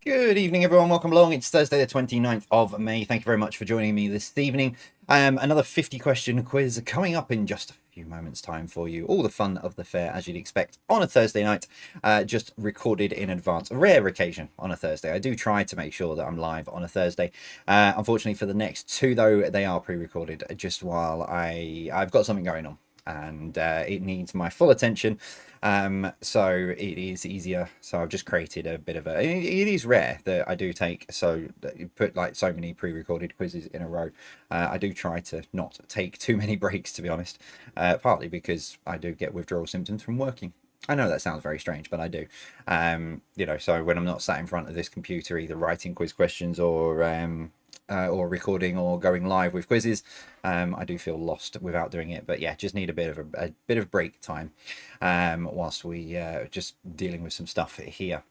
Good evening, everyone. Welcome along. It's Thursday, the 29th of May. Thank you very much for joining me this evening. Another 50-question quiz coming up in just a few moments' time for you. All the fun of the fair, as you'd expect, on a Thursday night, just recorded in advance. A rare occasion on a Thursday. I do try to make sure that I'm live on a Thursday. Unfortunately, for the next two, though, they are pre-recorded just while I've got something going on. And it needs my full attention, so it is easier. So I've just created a bit of a, it is rare that I do take, so put like so many pre-recorded quizzes in a row. I do try to not take too many breaks, to be honest, partly because I do get withdrawal symptoms from working. I know that sounds very strange, but I do. So when I'm not sat in front of this computer, either writing quiz questions or recording or going live with quizzes, I do feel lost without doing it. But yeah, just need a bit of break time whilst we just dealing with some stuff here.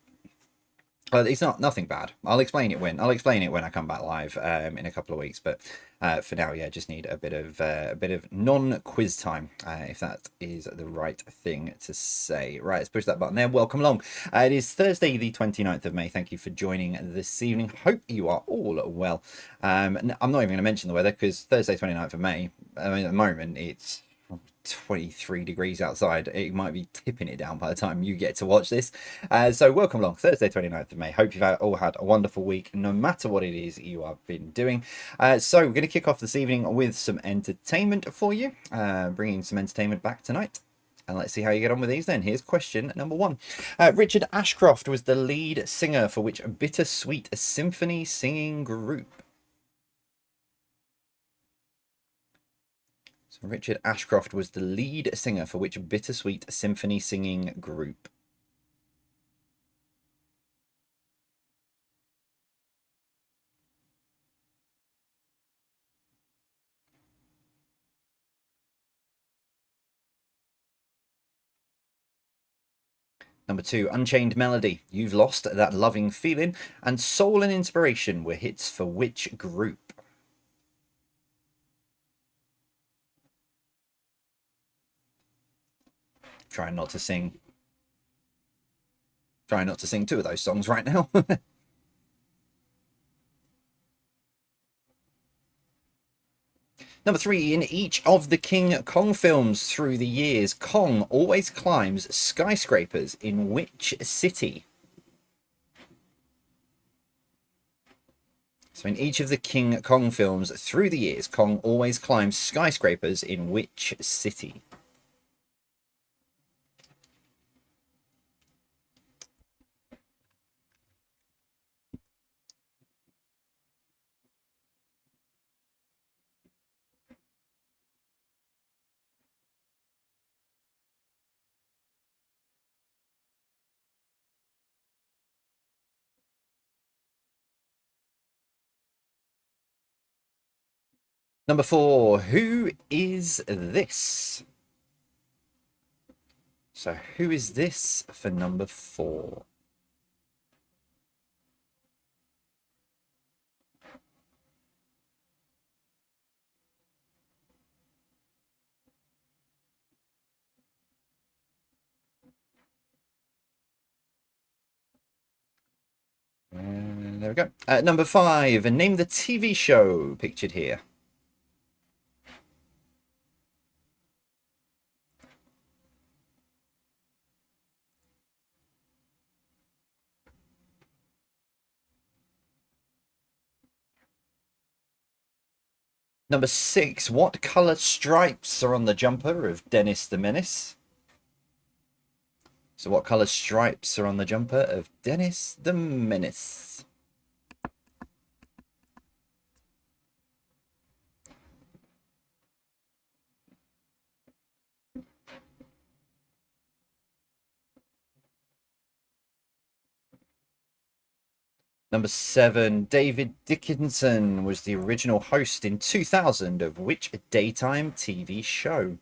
It's not nothing bad. I'll explain it when I come back live in a couple of weeks. But for now, yeah, just need a bit of non-quiz time, if that is the right thing to say. Right, let's push that button there. Welcome along. It is Thursday, the 29th of May. Thank you for joining this evening. Hope you are all well. I'm not even going to mention the weather because Thursday, 29th of May. I mean, at the moment, it's 23 degrees outside. It might be tipping it down by the time you get to watch this. So welcome along, Thursday 29th of May. Hope you've all had a wonderful week, no matter what it is you have been doing. So we're going to kick off this evening with some entertainment for you, bringing some entertainment back tonight. And let's see how you get on with these then. Here's question number one. Richard Ashcroft was the lead singer for which bittersweet symphony singing group? So Richard Ashcroft was the lead singer for which bittersweet symphony singing group? Number two, Unchained Melody, You've Lost That Loving Feeling, and Soul and Inspiration were hits for which group? Trying not to sing two of those songs right now. Number three, in each of the King Kong films through the years, Kong always climbs skyscrapers in which city? So in each of the King Kong films through the years, Kong always climbs skyscrapers in which city? Number four, who is this? So who is this for number four? There we go. Number five, name the TV show pictured here. Number six, what colour stripes are on the jumper of Dennis the Menace? So what colour stripes are on the jumper of Dennis the Menace? Number seven, David Dickinson was the original host in 2000 of which daytime TV show?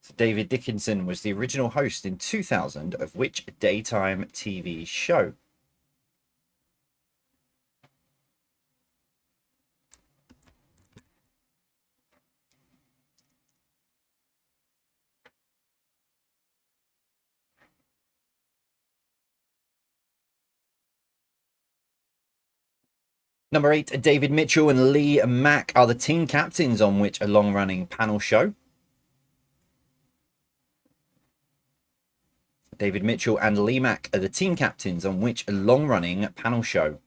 So David Dickinson was the original host in 2000 of which daytime TV show? Number eight, David Mitchell and Lee Mack are the team captains on which a long-running panel show? David Mitchell and Lee Mack are the team captains on which a long-running panel show?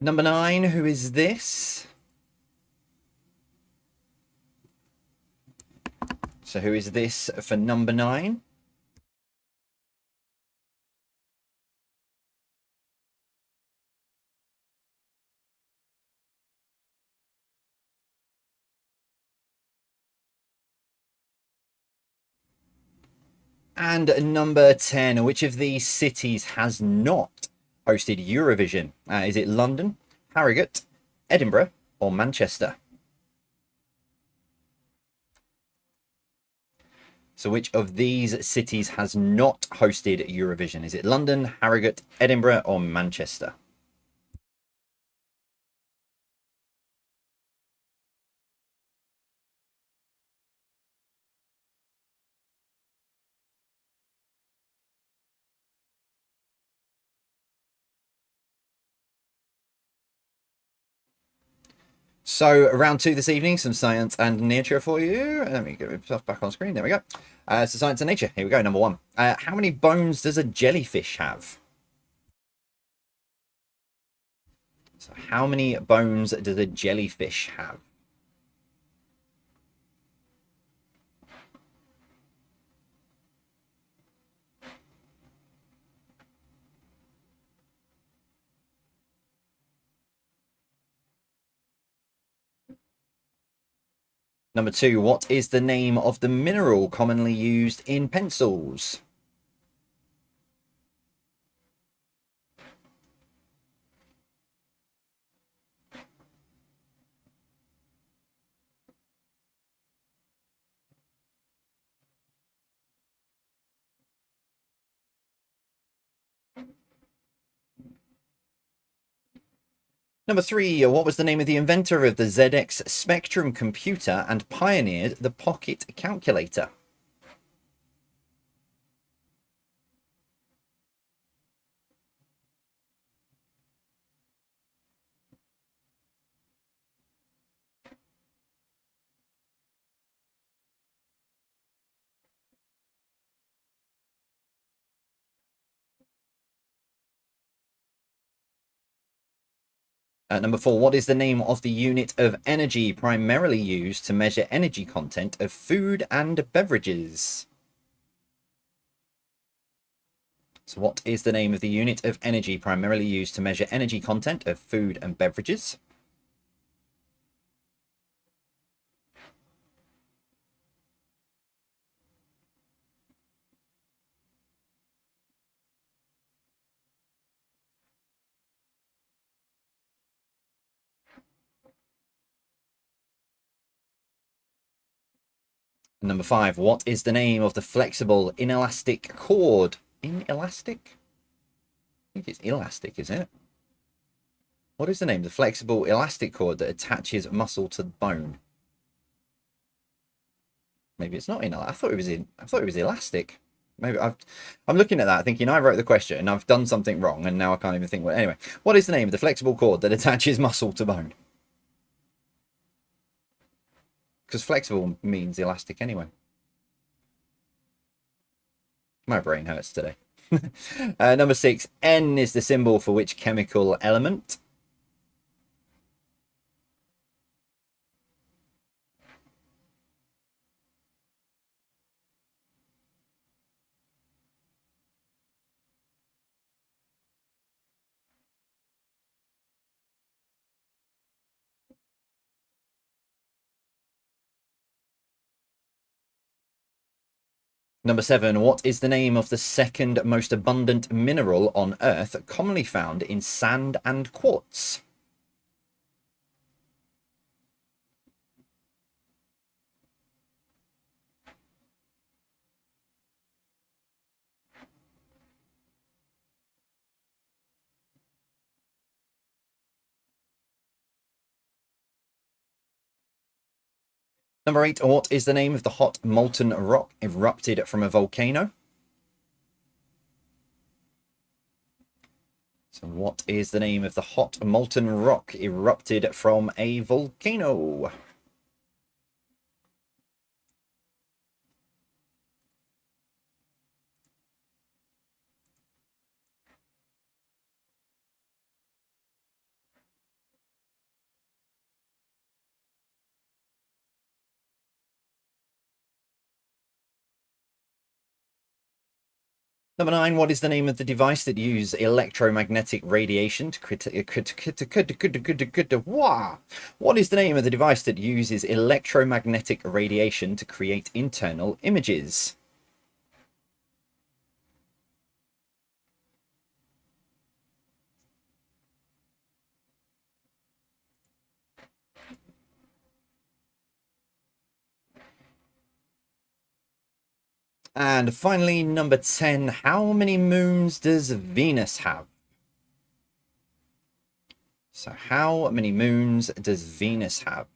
Number nine, who is this? So who is this for number nine? And number 10, which of these cities has not hosted Eurovision? Is it London, Harrogate, Edinburgh, or Manchester? So which of these cities has not hosted Eurovision? Is it London, Harrogate, Edinburgh, or Manchester? So round two this evening, some science and nature for you. Let me get myself back on screen. There we go. So science and nature. Here we go. Number one. How many bones does a jellyfish have? So how many bones does a jellyfish have? Number two, what is the name of the mineral commonly used in pencils? Number three, what was the name of the inventor of the ZX Spectrum computer and pioneered the pocket calculator? Number four, what is the name of the unit of energy primarily used to measure energy content of food and beverages? So what is the name of the unit of energy primarily used to measure energy content of food and beverages? Number five, what is the name of the flexible inelastic cord? Inelastic? I think it's elastic, is it? What is the name of the flexible elastic cord that attaches muscle to the bone? Maybe it's not inelastic. I thought it was elastic. Maybe I'm looking at that thinking I wrote the question and I've done something wrong and now I can't even think what. Anyway, what is the name of the flexible cord that attaches muscle to bone? Because flexible means elastic anyway. My brain hurts today. Number six, N is the symbol for which chemical element? Number seven, what is the name of the second most abundant mineral on Earth commonly found in sand and quartz? Number eight, what is the name of the hot molten rock erupted from a volcano? So what is the name of the hot molten rock erupted from a volcano? Number nine, what is the name of the device that uses electromagnetic radiation to What is the name of the device that uses electromagnetic radiation to create internal images? And finally, number 10, how many moons does Venus have? So how many moons does Venus have?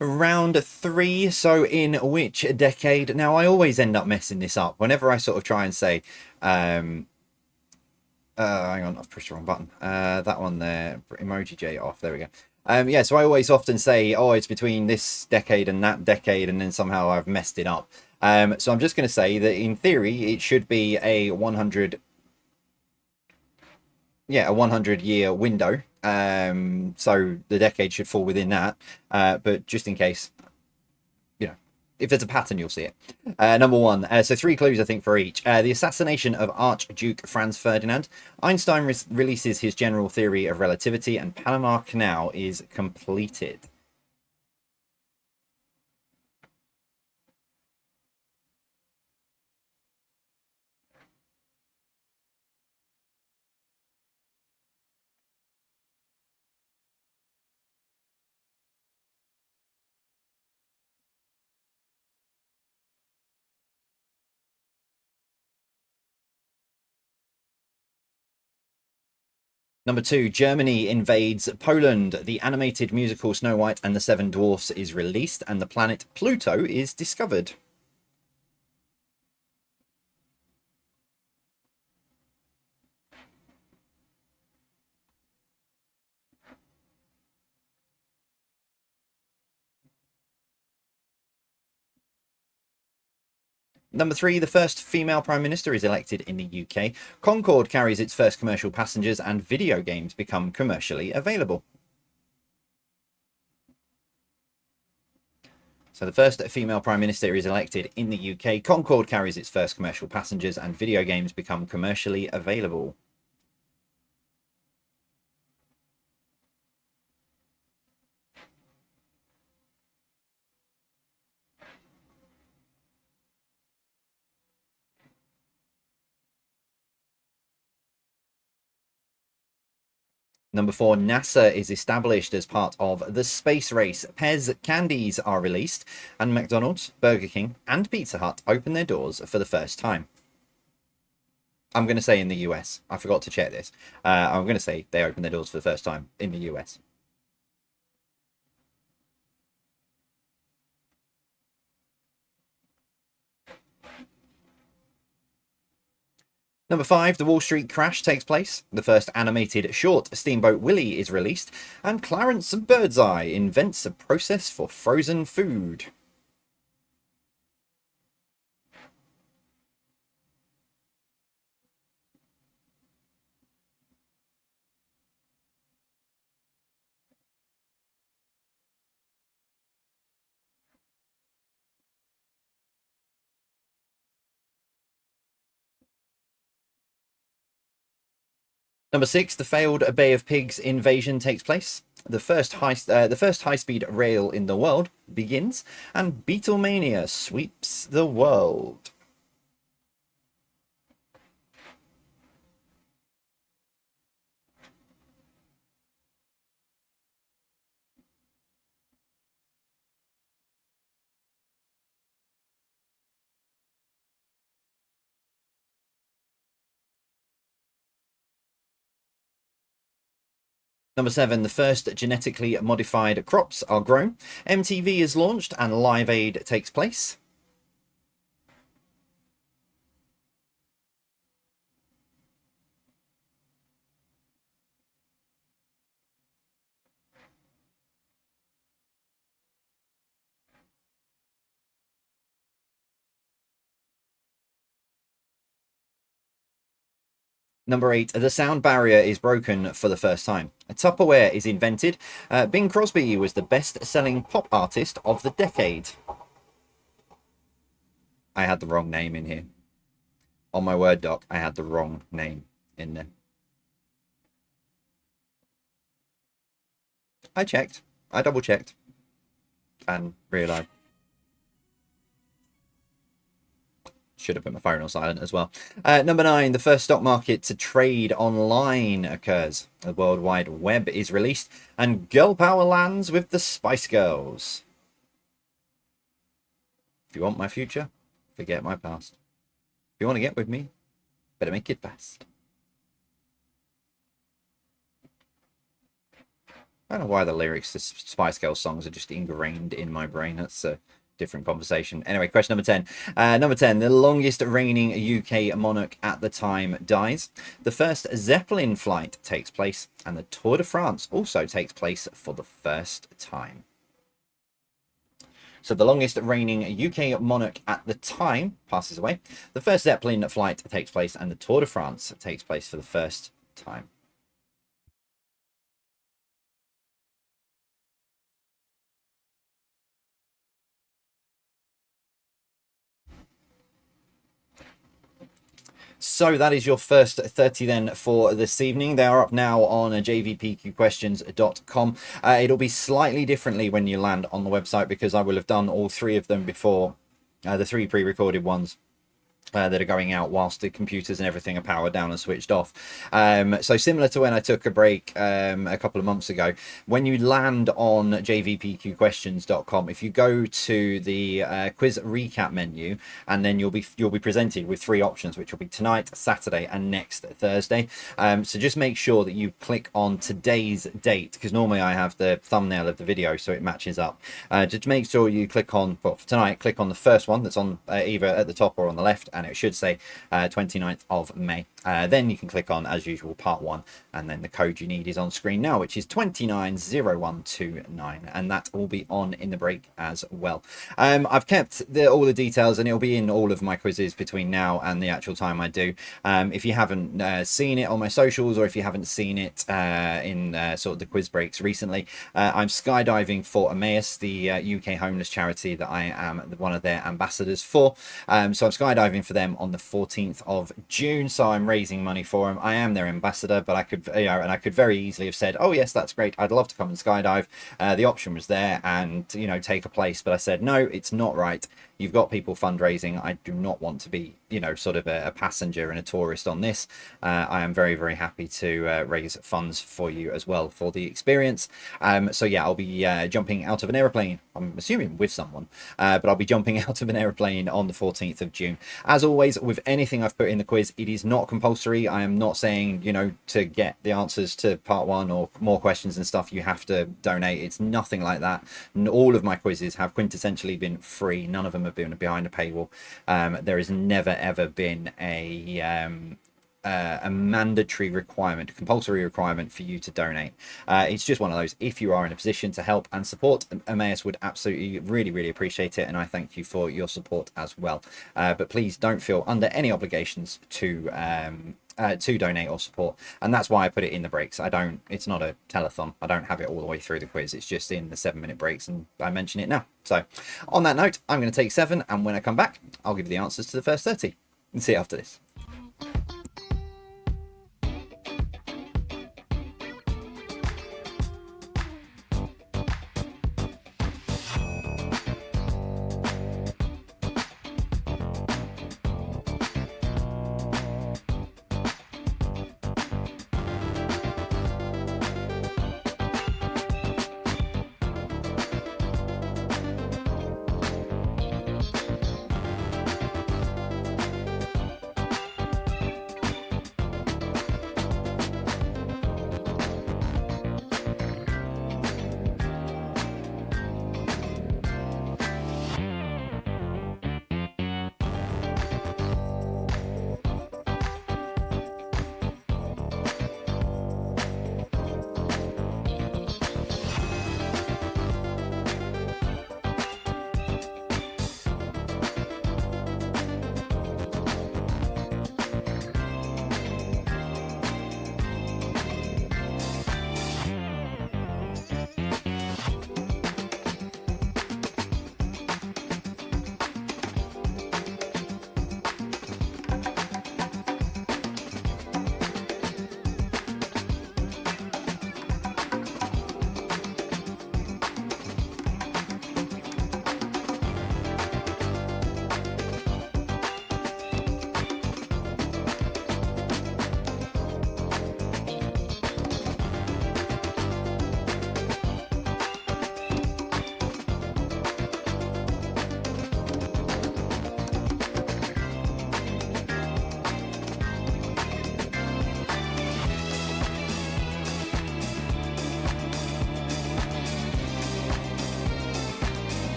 Round 3. So in which decade? Now, I always end up messing this up whenever I sort of try and say, hang on, I've pushed the wrong button. That one there, emoji J off. There we go. Yeah, so I always often say, oh, it's between this decade and that decade, and then somehow I've messed it up. So I'm just going to say that in theory, it should be a 100, yeah, a 100-year window. So the decade should fall within that. But just in case, if there's a pattern, you'll see it. Number 1. So 3 clues, I think, for each. The assassination of Archduke Franz Ferdinand. Einstein releases his general theory of relativity, and Panama Canal is completed. Number 2, Germany invades Poland. The animated musical Snow White and the Seven Dwarfs is released, and the planet Pluto is discovered. Number 3, the first female Prime Minister is elected in the UK. Concorde carries its first commercial passengers, and video games become commercially available. So the first female Prime Minister is elected in the UK. Concorde carries its first commercial passengers, and video games become commercially available. Number 4, NASA is established as part of the space race. Pez candies are released, and McDonald's, Burger King, and Pizza Hut open their doors for the first time. I'm going to say in the US. I forgot to check this. I'm going to say they open their doors for the first time in the US. Number 5, the Wall Street crash takes place. The first animated short, Steamboat Willie, is released, and Clarence Birdseye invents a process for frozen food. Number 6, the failed Bay of Pigs invasion takes place. The first high-speed rail in the world begins, and Beatlemania sweeps the world. Number 7, the first genetically modified crops are grown. MTV is launched, and Live Aid takes place. Number 8, the sound barrier is broken for the first time. Tupperware is invented. Bing Crosby was the best-selling pop artist of the decade. I had the wrong name in here. On my Word doc, I had the wrong name in there. I checked. I double-checked. and realised. Should have put my phone on silent as well. Number 9, the first stock market to trade online occurs. The World Wide Web is released, and girl power lands with the Spice Girls. If you want my future, forget my past. If you want to get with me, better make it fast. I don't know why the lyrics to Spice Girls songs are just ingrained in my brain. That's a different conversation. Anyway, question number 10. Number 10, the longest reigning UK monarch at the time dies. The first Zeppelin flight takes place, and the Tour de France also takes place for the first time. So the longest reigning UK monarch at the time passes away. The first Zeppelin flight takes place, and the Tour de France takes place for the first time. So that is your first 30 then for this evening. They are up now on jvpqquestions.com. It'll be slightly differently when you land on the website, because I will have done all 3 of them before, the 3 pre-recorded ones. That are going out whilst the computers and everything are powered down and switched off. So similar to when I took a break a couple of months ago, when you land on jvpqquestions.com, if you go to the quiz recap menu, and then you'll be presented with 3 options, which will be tonight, Saturday, and next Thursday. So just make sure that you click on today's date, because normally I have the thumbnail of the video so it matches up. Just make sure you click on, well, for tonight, click on the first one that's on either at the top or on the left, and it should say 29th of May. Then you can click on, as usual, part 1, and then the code you need is on screen now, which is 290129, and that will be on in the break as well. I've kept all the details, and it'll be in all of my quizzes between now and the actual time I do. If you haven't seen it on my socials, or if you haven't seen it in sort of the quiz breaks recently, I'm skydiving for Emmaus, the UK homeless charity that I am one of their ambassadors for. So I'm skydiving for them on the 14th of June, so I'm raising money for them. I am their ambassador, but I could, and I could very easily have said, oh yes, that's great, I'd love to come and skydive. The option was there, and take a place, but I said no, it's not right. You've got people fundraising. I do not want to be, sort of a passenger and a tourist on this. I am very, very happy to raise funds for you as well for the experience. So yeah, I'll be jumping out of an aeroplane. I'm assuming with someone, but I'll be jumping out of an aeroplane on the 14th of June. As always, with anything I've put in the quiz, it is not compulsory. I am not saying, to get the answers to part 1 or more questions and stuff, you have to donate. It's nothing like that. All of my quizzes have quintessentially been free. None of them have been behind a paywall. There has never ever been a mandatory requirement, compulsory requirement for you to donate. It's just one of those, if you are in a position to help and support, Emmaus would absolutely really appreciate it, and I thank you for your support as well. But please don't feel under any obligations to donate or support, and that's why I put it in the breaks. It's not a telethon. I don't have it all the way through the quiz. It's just in the 7-minute breaks, and I mention it now. So on that note, I'm going to take 7, and when I come back, I'll give you the answers to the first 30. And see you after this.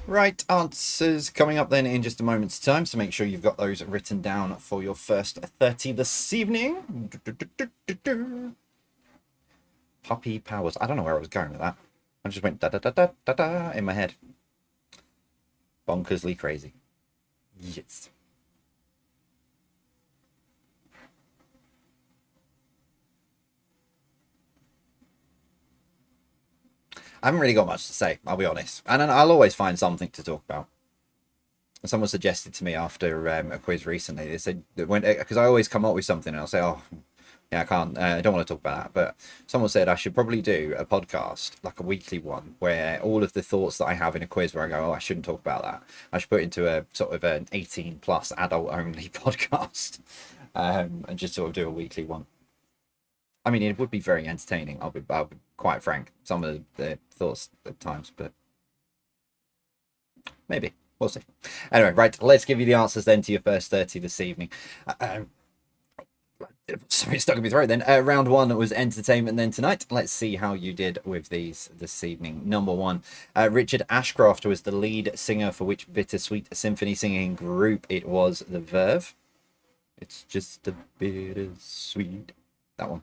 Right, answers coming up then in just a moment's time, so make sure you've got those written down for your first 30 this evening. Puppy powers. I don't know where I was going with that. I just went da da da da da da in my head. Bonkersly crazy. Yes. I haven't really got much to say, I'll be honest. And I'll always find something to talk about. Someone suggested to me after a quiz recently, they said, because I always come up with something and I'll say, oh, yeah, I can't, I don't want to talk about that. But someone said I should probably do a podcast, like a weekly one, where all of the thoughts that I have in a quiz where I go, oh, I shouldn't talk about that. I should put it into a sort of an 18 plus adult only podcast and just sort of do a weekly one. I mean, it would be very entertaining. I'll be quite frank. Some of the thoughts at times, but maybe we'll see. Anyway, right. Let's give you the answers then to your first 30 this evening. Sorry, stuck in my throat then. Round one was entertainment then tonight. Let's see how you did with these this evening. Number one, Richard Ashcroft was the lead singer for which bittersweet symphony singing group? It was the Verve. It's just a bittersweet. That one.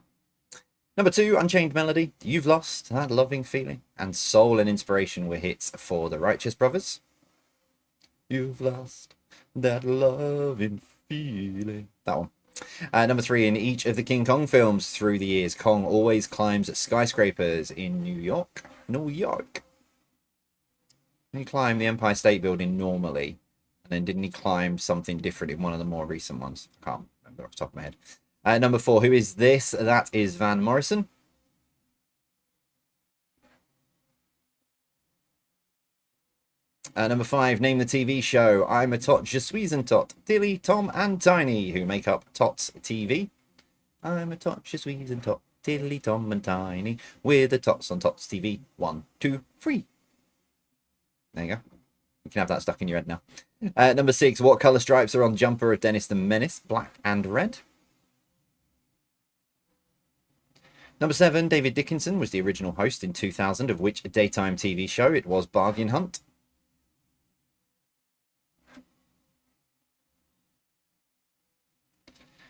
Number two, Unchained Melody, You've Lost That Loving Feeling, and Soul and Inspiration were hits for the Righteous Brothers. You've lost that loving feeling. That one. Number three, in each of the King Kong films through the years, Kong always climbs skyscrapers in New York. New York. He climbed the Empire State Building normally, and then didn't he climb something different in one of the more recent ones? I can't remember off the top of my head. Number four, who is this? That is Van Morrison. Number five, name the TV show. I'm a Tot, Je suis un Tot. Dilly, Tom, and Tiny, who make up Tots TV. I'm a Tot, Je suis un Tot. Dilly, Tom, and Tiny, we're the Tots on Tots TV. 1, 2, 3. There you go. You can have that stuck in your head now. Number six, what colour stripes are on jumper of Dennis the Menace? Black and red. Number seven, David Dickinson was the original host in 2000 of which daytime TV show? It was Bargain Hunt.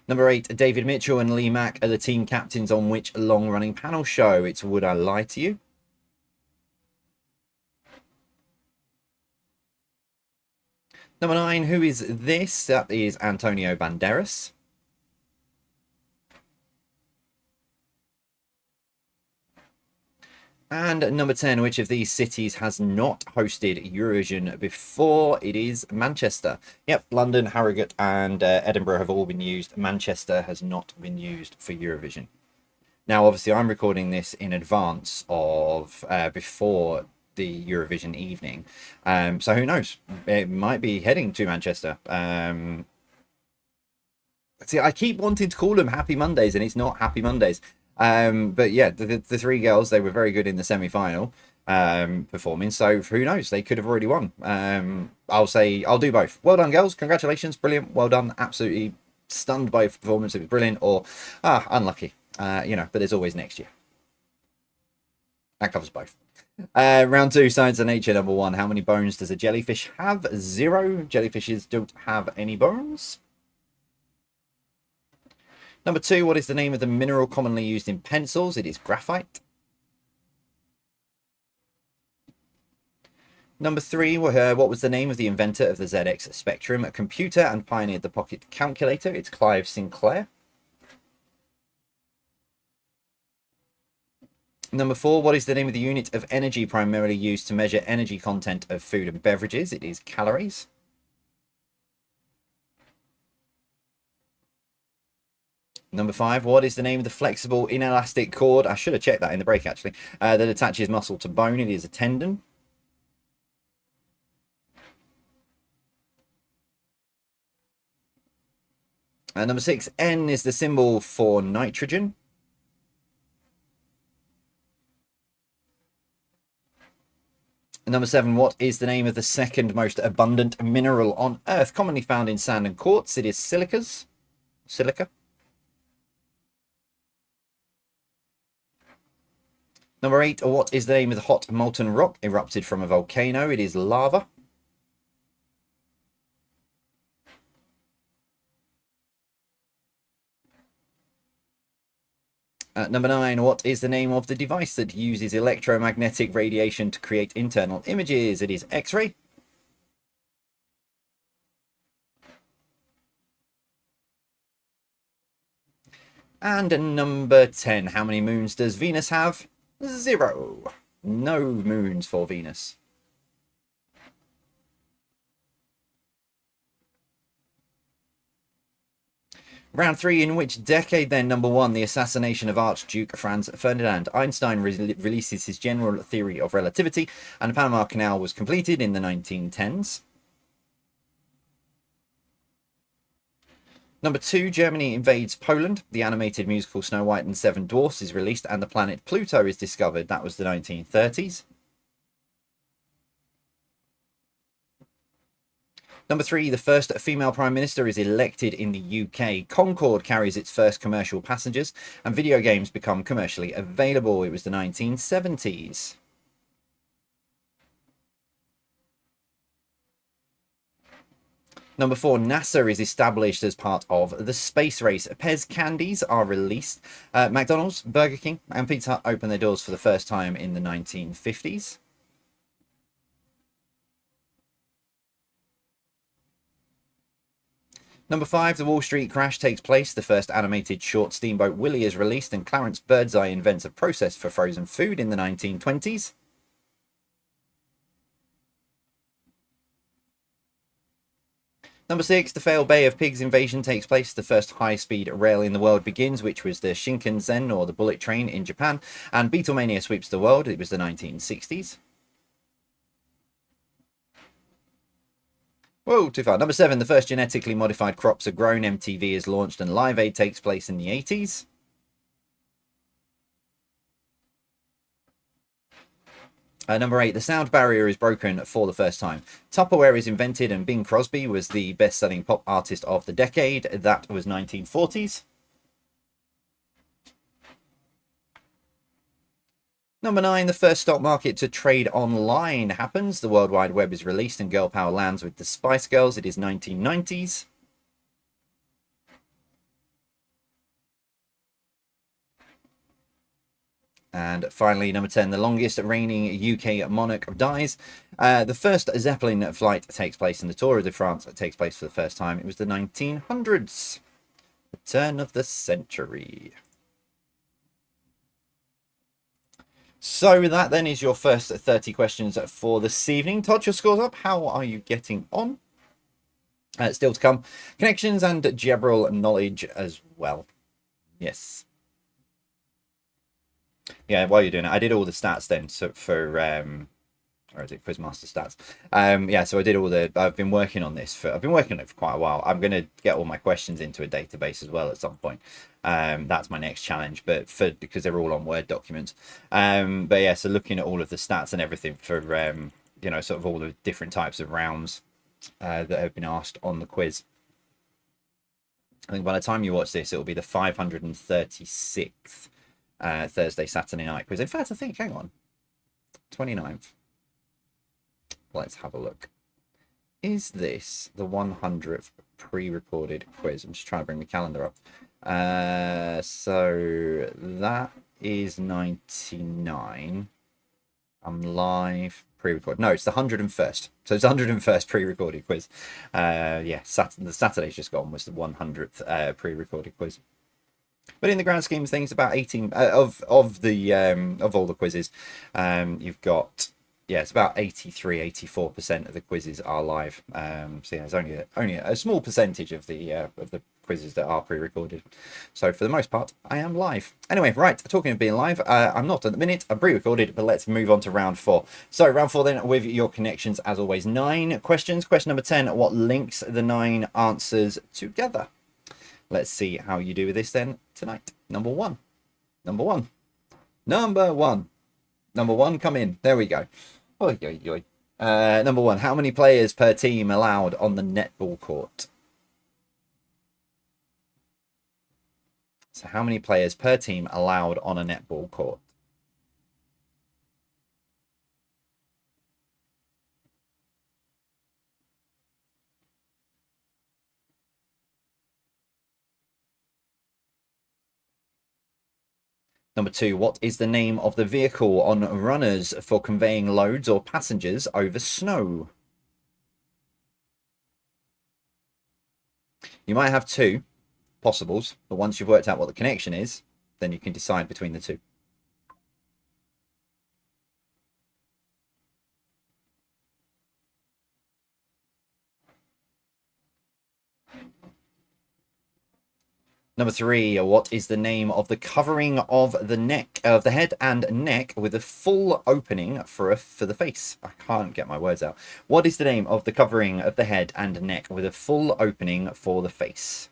Number eight, David Mitchell and Lee Mack are the team captains on which long-running panel show? It's Would I Lie to You? Number nine, who is this? That is Antonio Banderas. And number 10, which of these cities has not hosted Eurovision before? It is Manchester. Yep, London, Harrogate, and Edinburgh have all been used. Manchester has not been used for Eurovision. Now, obviously, I'm recording this in advance of before the Eurovision evening. So who knows? It might be heading to Manchester. See, I keep wanting to call them Happy Mondays, and it's not Happy Mondays. But yeah, the three girls, they were very good in the semi-final performing. So who knows? They could have already won. I'll do both. Well done, girls. Congratulations. Brilliant. Well done. Absolutely stunned by your performance. It was brilliant. Or unlucky. But there's always next year. That covers both. Round two, Science and Nature. Number one, how many bones does a jellyfish have? 0. Jellyfishes don't have any bones. Number two, what is the name of the mineral commonly used in pencils? It is graphite. Number three, what was the name of the inventor of the ZX Spectrum computer and pioneered the pocket calculator? It's Clive Sinclair. Number four, what is the name of the unit of energy primarily used to measure energy content of food and beverages? It is calories. Number five, what is the name of the flexible inelastic cord? I should have checked that in the break, actually. That attaches muscle to bone. It is a tendon. Number six, N is the symbol for nitrogen. Number seven, what is the name of the second most abundant mineral on Earth, commonly found in sand and quartz? It is silica. Number eight, what is the name of the hot molten rock erupted from a volcano? It is lava. Number 9, what is the name of the device that uses electromagnetic radiation to create internal images? It is X-ray. And number 10, how many moons does Venus have? 0. No moons for Venus. Round 3, in which decade then? Number 1, the assassination of Archduke Franz Ferdinand. Einstein releases his general theory of relativity, and the Panama Canal was completed in the 1910s. Number 2, Germany invades Poland. The animated musical Snow White and the Seven Dwarfs is released, and the planet Pluto is discovered. That was the 1930s. Number 3, the first female Prime Minister is elected in the UK. Concorde carries its first commercial passengers, and video games become commercially available. It was the 1970s. Number 4, NASA is established as part of the space race. Pez candies are released. McDonald's, Burger King, and Pizza Hut open their doors for the first time in the 1950s. Number 5, the Wall Street crash takes place. The first animated short Steamboat Willie is released, and Clarence Birdseye invents a process for frozen food in the 1920s. Number 6, the failed Bay of Pigs invasion takes place. The first high-speed rail in the world begins, which was the Shinkansen, or the bullet train, in Japan. And Beatlemania sweeps the world. It was the 1960s. Whoa, too far. Number 7, the first genetically modified crops are grown. MTV is launched, and Live Aid takes place in the 80s. Number 8, the sound barrier is broken for the first time. Tupperware is invented, and Bing Crosby was the best-selling pop artist of the decade. That was 1940s. Number 9, the first stock market to trade online happens. The World Wide Web is released, and girl power lands with the Spice Girls. It is 1990s. And finally, number 10, the longest reigning UK monarch dies. The first Zeppelin flight takes place, and the Tour de France takes place for the first time. It was the 1900s. The turn of the century. So that then is your first 30 questions for this evening. Todd, your scores up. How are you getting on? Still to come, connections and general knowledge as well. Yes. Yeah, while you're doing it, I did all the stats then for or is it Quizmaster stats? Yeah, so I did all the. I've been working on this I've been working on it for quite a while. I'm gonna get all my questions into a database as well at some point. That's my next challenge, but because they're all on Word documents. But yeah, so looking at all of the stats and everything for you know, sort of all the different types of rounds that have been asked on the quiz. I think by the time you watch this, it will be the 536th Thursday, Saturday night quiz. In fact, I think, hang on, 29th. Let's have a look. Is this the 100th pre-recorded quiz? I'm just trying to bring the calendar up. So that is 99. I'm live pre-recorded. No, it's the 101st. So it's the 101st pre-recorded quiz. Yeah, the Saturday's just gone was the 100th pre-recorded quiz. But in the grand scheme of things, about 18 of all the quizzes, you've got, yeah, it's about 84% of the quizzes are live. So yeah, there's only a small percentage of the quizzes that are pre-recorded. So for the most part, I am live. Anyway, right, talking of being live, I'm not at the minute. I'm pre-recorded, but let's move on to round 4. So round 4 then, with your connections as always. 9 questions. Question number 10: what links the 9 answers together? Let's see how you do with this then tonight. Number one, come in. There we go. Oy, oy, oy. Number 1, how many players per team allowed on the netball court? So how many players per team allowed on a netball court? Number 2, what is the name of the vehicle on runners for conveying loads or passengers over snow? You might have two possibles, but once you've worked out what the connection is, then you can decide between the two. Number 3, what is the name of the covering of the neck, of the head and neck with a full opening for the face? I can't get my words out. What is the name of the covering of the head and neck with a full opening for the face?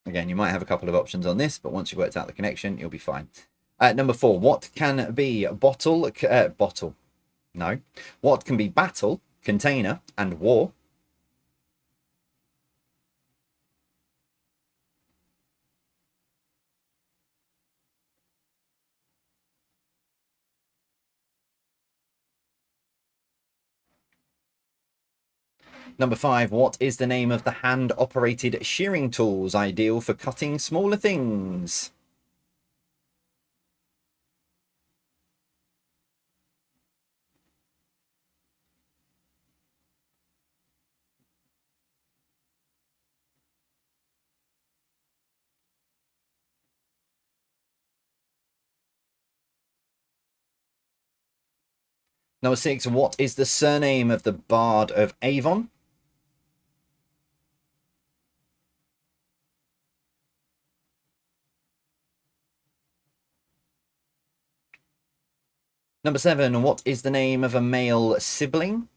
Again, you might have a couple of options on this, but once you've worked out the connection, you'll be fine. Number 4, what can be bottle? No. What can be battle, container, and war? Number 5, what is the name of the hand-operated shearing tools ideal for cutting smaller things? Number 6, what is the surname of the Bard of Avon? Number 7, what is the name of a male sibling?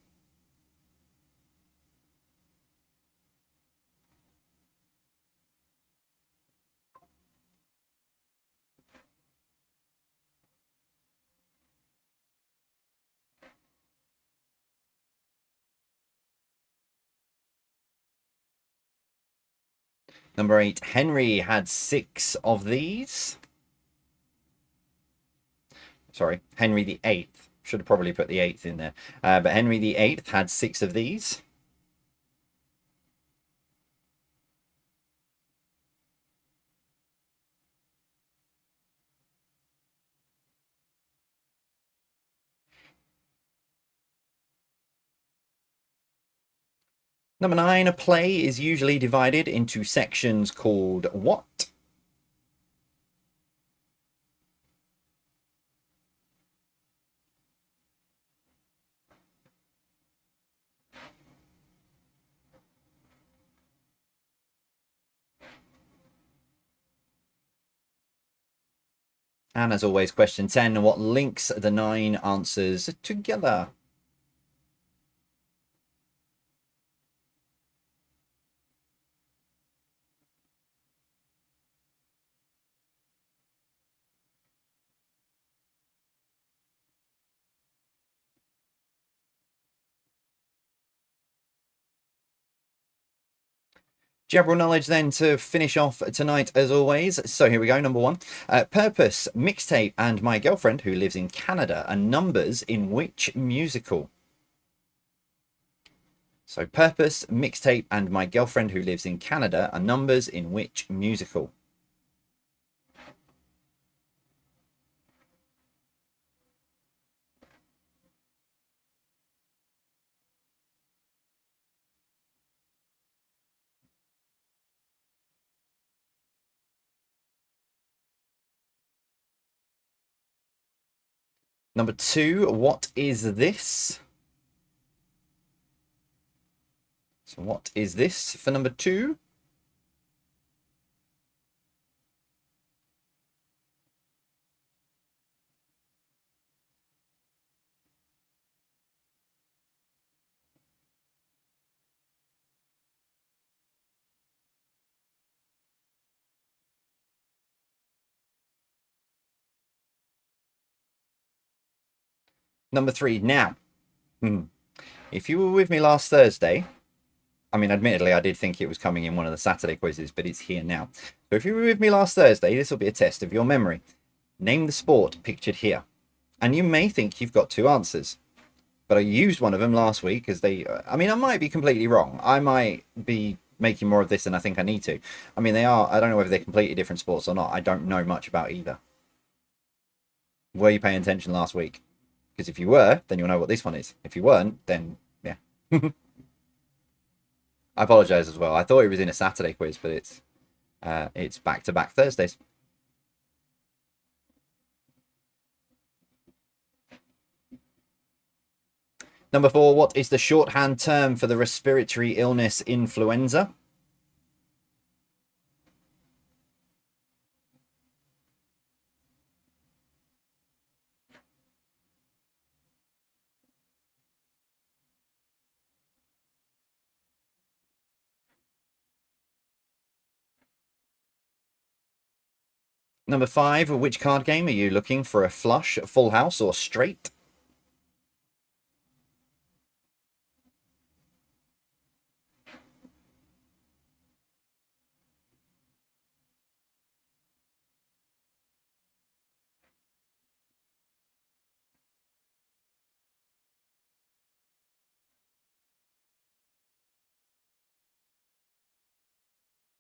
Number 8, Henry had 6 of these. Sorry, Henry the 8th. Should have probably put the 8th in there. But Henry the 8th had 6 of these. Number 9, a play is usually divided into sections called what? And as always, question 10, what links the 9 answers together? General knowledge then to finish off tonight as always. So here we go. Number 1, Purpose, Mixtape, and My Girlfriend Who Lives in Canada are numbers in which musical? So Purpose, Mixtape, and My Girlfriend Who Lives in Canada are numbers in which musical? Number 2, what is this? So what is this for number 2? Number 3, now. If you were with me last Thursday, I mean, admittedly, I did think it was coming in one of the Saturday quizzes, but it's here now. So if you were with me last Thursday, this will be a test of your memory. Name the sport pictured here. And you may think you've got 2 answers, but I used one of them last week as they. I mean, I might be completely wrong. I might be making more of this than I think I need to. I mean, they are. I don't know whether they're completely different sports or not. I don't know much about either. Were you paying attention last week? Because if you were, then you'll know what this one is. If you weren't, then yeah. I apologise as well. I thought it was in a Saturday quiz, but it's back-to-back Thursdays. Number 4, what is the shorthand term for the respiratory illness influenza? Number 5, which card game are you looking for? A flush, full house, or straight?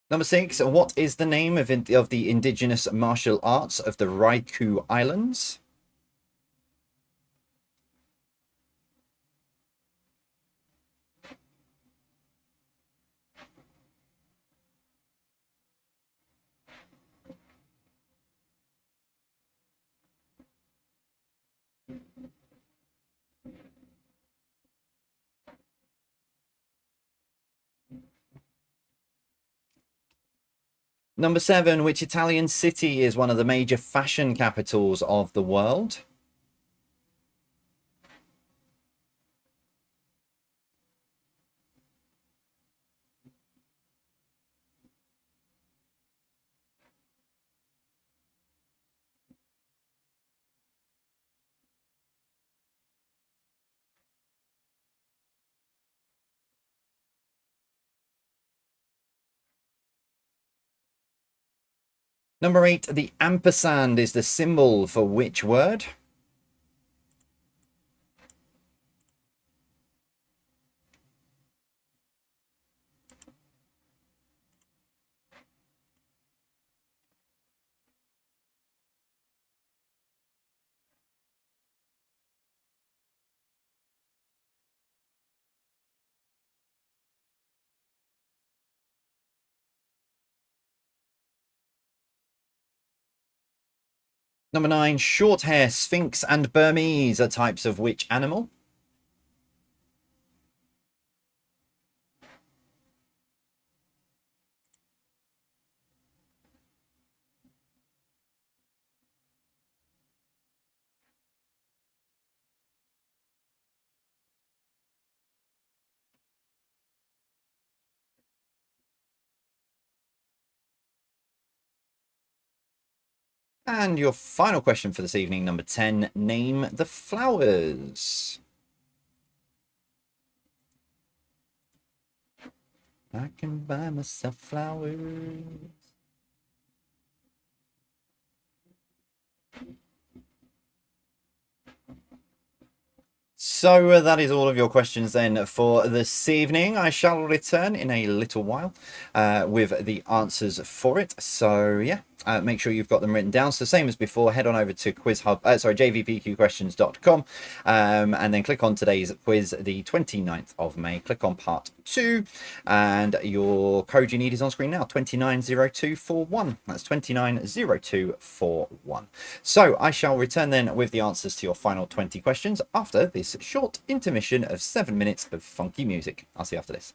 Number 6, what is the name of the indigenous martial arts of the Ryukyu Islands? Number 7, which Italian city is one of the major fashion capitals of the world? Number 8, the ampersand is the symbol for which word? Number 9, short hair, Sphinx, and Burmese are types of which animal? And your final question for this evening, number 10, name the flowers. I can buy myself flowers. So that is all of your questions then for this evening. I shall return in a little while with the answers for it. So yeah, make sure you've got them written down. So same as before, head on over to jvpqquestions.com and then click on today's quiz, the 29th of May. Click on part 2 and your code you need is on screen now, 290241. That's 290241. So I shall return then with the answers to your final 20 questions after this short intermission of 7 minutes of funky music. I'll see you after this.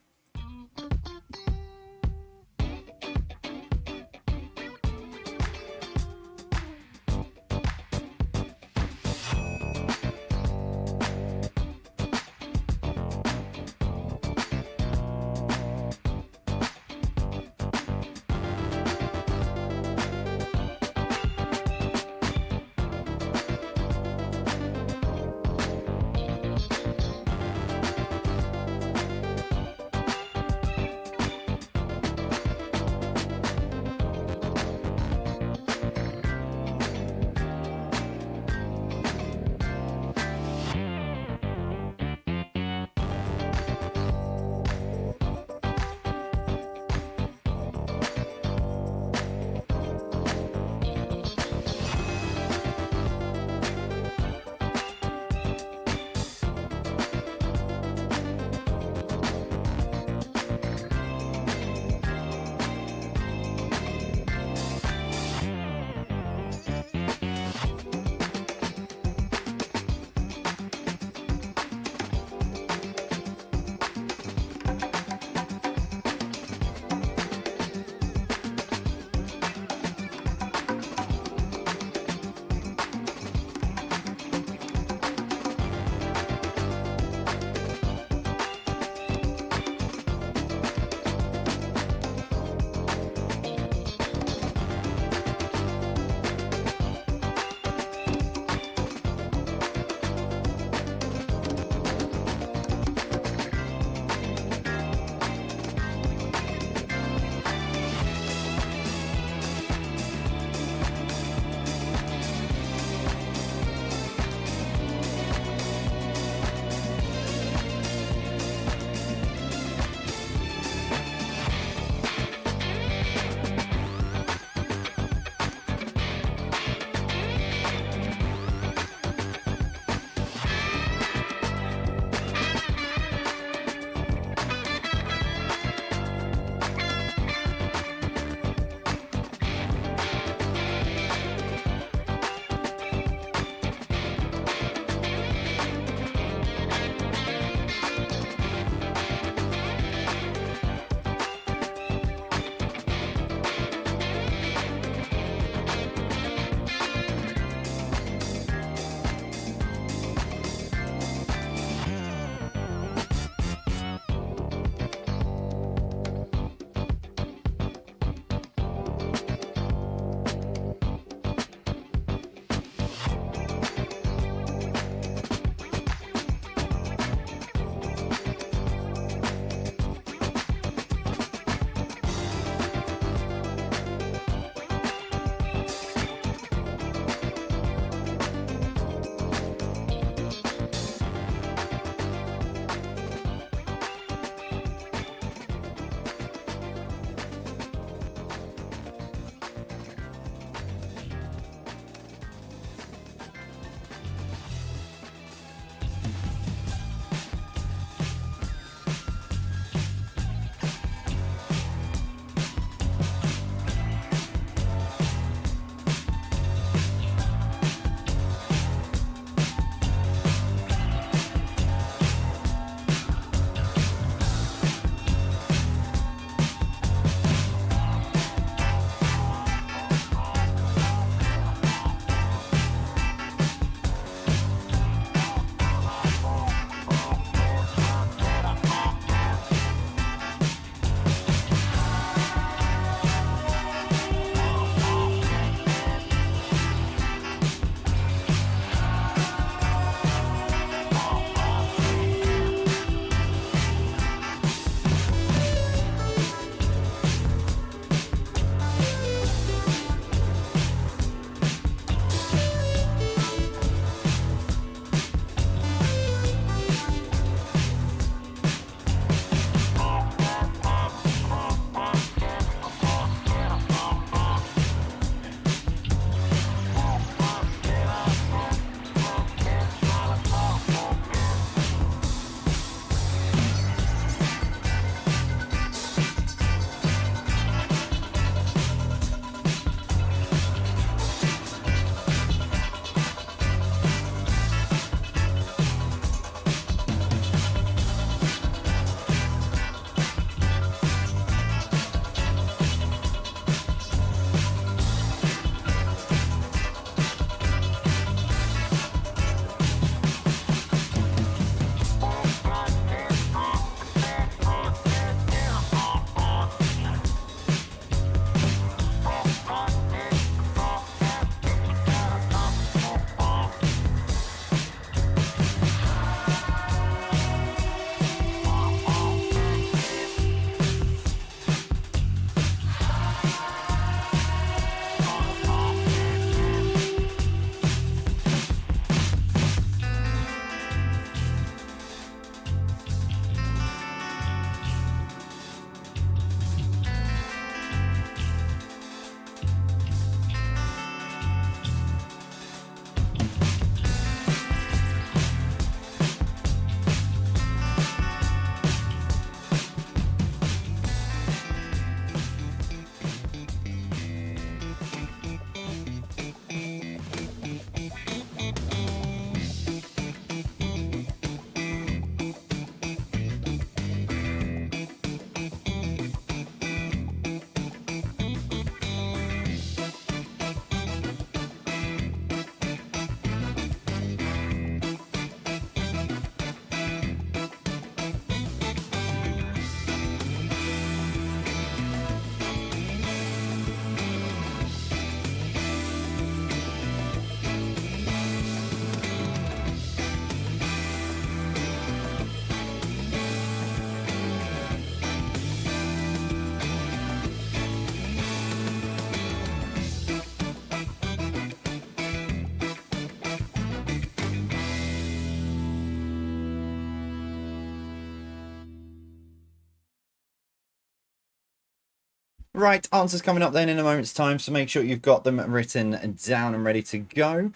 Right, answers coming up then in a moment's time, so make sure you've got them written down and ready to go.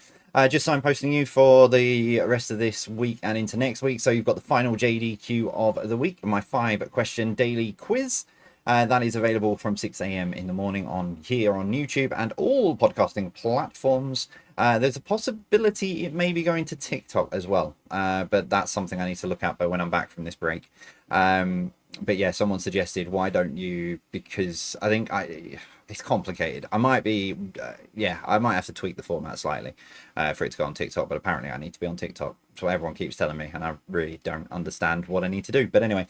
Just signposting you for the rest of this week and into next week. So you've got the final JDQ of the week, my 5-question daily quiz. That is available from 6 a.m. in the morning here on YouTube and all podcasting platforms. There's a possibility it may be going to TikTok as well, but that's something I need to look at when I'm back from this break. But yeah, someone suggested, why don't you, because I think it's complicated. I might be, I might have to tweak the format slightly for it to go on TikTok, but apparently I need to be on TikTok. So everyone keeps telling me, and I really don't understand what I need to do. But anyway,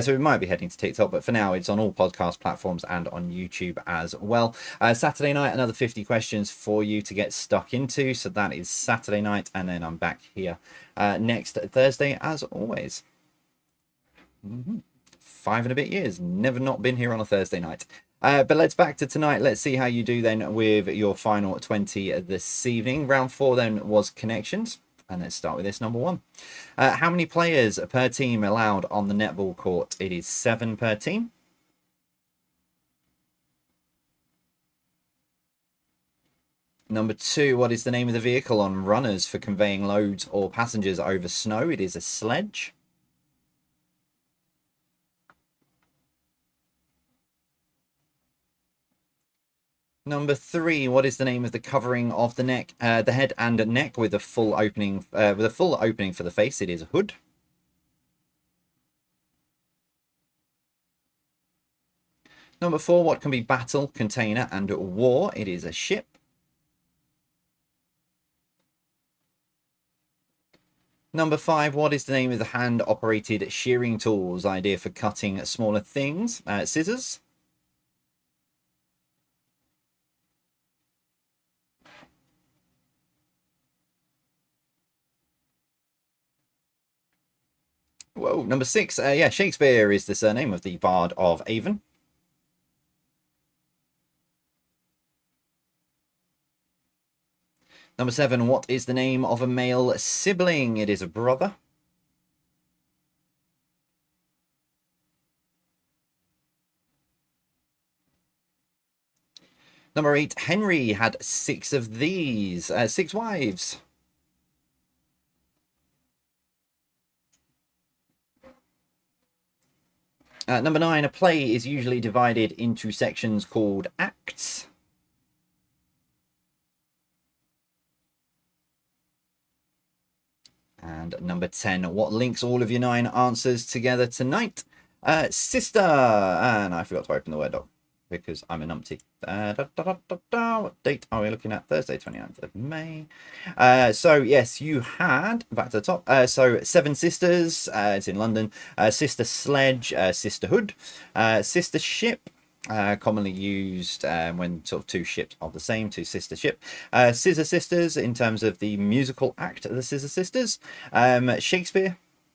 so we might be heading to TikTok, but for now it's on all podcast platforms and on YouTube as well. Saturday night, another 50 questions for you to get stuck into. So that is Saturday night, and then I'm back here next Thursday as always. 5 and a bit years, never not been here on a Thursday night. But let's back to tonight. Let's see how you do then with your final 20 this evening. Round 4 then was connections. And let's start with this, number 1. How many players per team allowed on the netball court? It is 7 per team. Number 2, what is the name of the vehicle on runners for conveying loads or passengers over snow? It is a sledge. Number 3, what is the name of the covering of the neck, the head and neck with a full opening, for the face? It is a hood. Number 4, what can be battle, container, and war? It is a ship. Number 5, what is the name of the hand-operated shearing tools? Idea for cutting smaller things? Scissors. Whoa, number 6, Shakespeare is the surname of the Bard of Avon. Number 7, what is the name of a male sibling? It is a brother. Number 8, Henry had 6 of these, 6 wives. Number 9, a play is usually divided into sections called acts. And number 10, what links all of your 9 answers together tonight? Sister. And I forgot to open the Word doc because I'm a numpty. What date are we looking at? Thursday, 29th of May. So yes, you had, back to the top, so 7 sisters, it's in London, sister sledge, sisterhood, sister ship, commonly used when sort of two ships are the same, two sister ship. Scissor Sisters in terms of the musical act of the Scissor Sisters.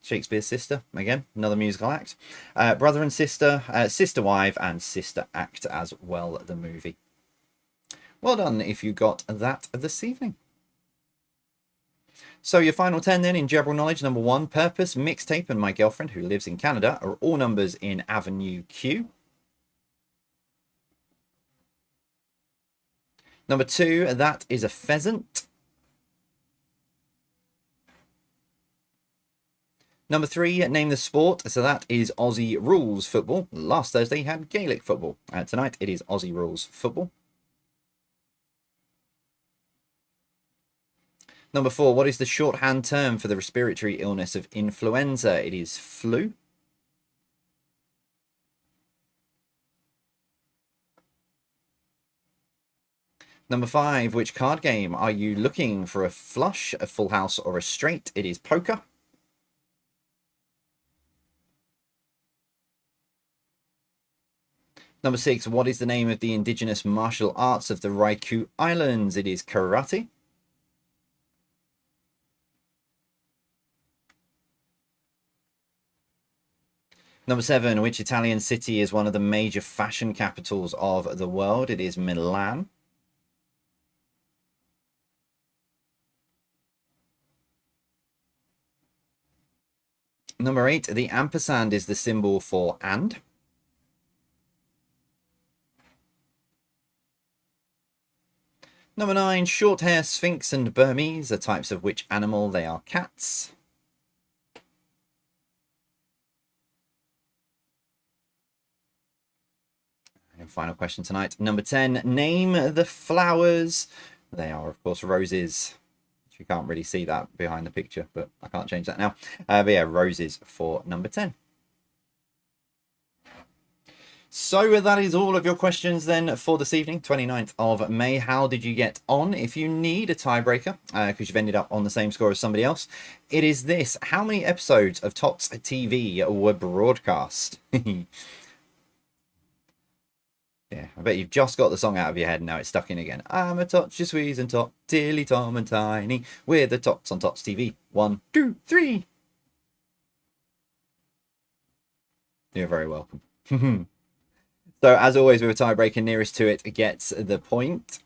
Shakespeare's sister, again, another musical act. Brother and sister, sister wife, and sister act as well, the movie. Well done if you got that this evening. So your final 10 then in general knowledge. Number 1, Purpose, Mixtape, and My Girlfriend Who Lives in Canada are all numbers in Avenue Q. Number 2, That Is a Pheasant. Number 3, Name the Sport. So that is Aussie Rules Football. Last Thursday you had Gaelic Football. Tonight it is Aussie Rules Football. Number 4, what is the shorthand term for the respiratory illness of influenza? It is flu. Number 5, which card game are you looking for? A flush, a full house, or a straight? It is poker. Number 6, what is the name of the indigenous martial arts of the Ryukyu Islands? It is karate. Number 7, which Italian city is one of the major fashion capitals of the world? It is Milan. Number 8, the ampersand is the symbol for and. Number 9, short hair, Sphinx, and Burmese are types of which animal? They are cats. And final question tonight. Number 10, name the flowers. They are, of course, roses. You can't really see that behind the picture, but I can't change that now. But yeah, roses for number 10. So that is all of your questions then for this evening, 29th of May. How did you get on? If you need a tiebreaker, because you've ended up on the same score as somebody else, it is this. How many episodes of Tots TV were broadcast? Yeah, I bet you've just got the song out of your head and now it's stuck in again. I'm a Tots, you squeeze and tot, Tilly, Tom and Tiny. We're the Tots on Tots TV. 1, 2, 3. You're very welcome. So, as always, with a tiebreaker, nearest to it gets the point.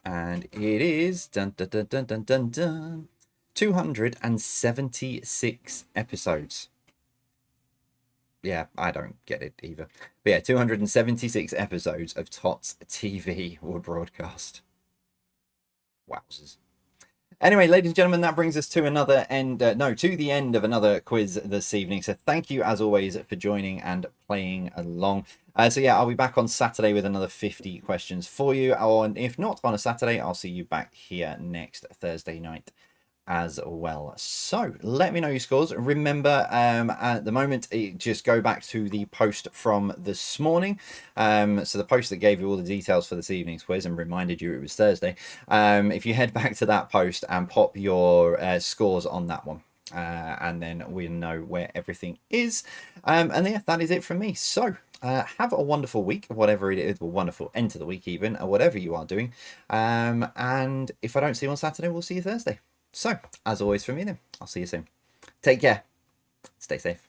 And it is 276 episodes. Yeah, I don't get it either. But yeah, 276 episodes of Tots TV were broadcast. Wowzers. Anyway, ladies and gentlemen, that brings us to another end. To the end of another quiz this evening. So thank you, as always, for joining and playing along. So yeah, I'll be back on Saturday with another 50 questions for you. Or if not on a Saturday, I'll see you back here next Thursday night as well. So let me know your scores. Remember, at the moment, just go back to the post from this morning. So the post that gave you all the details for this evening's quiz and reminded you it was Thursday. If you head back to that post and pop your scores on that one, and then we'll know where everything is. And yeah, that is it from me. So have a wonderful week, whatever it is, a wonderful end to the week even, or whatever you are doing. And if I don't see you on Saturday, we'll see you Thursday. So, as always from me then, I'll see you soon. Take care. Stay safe.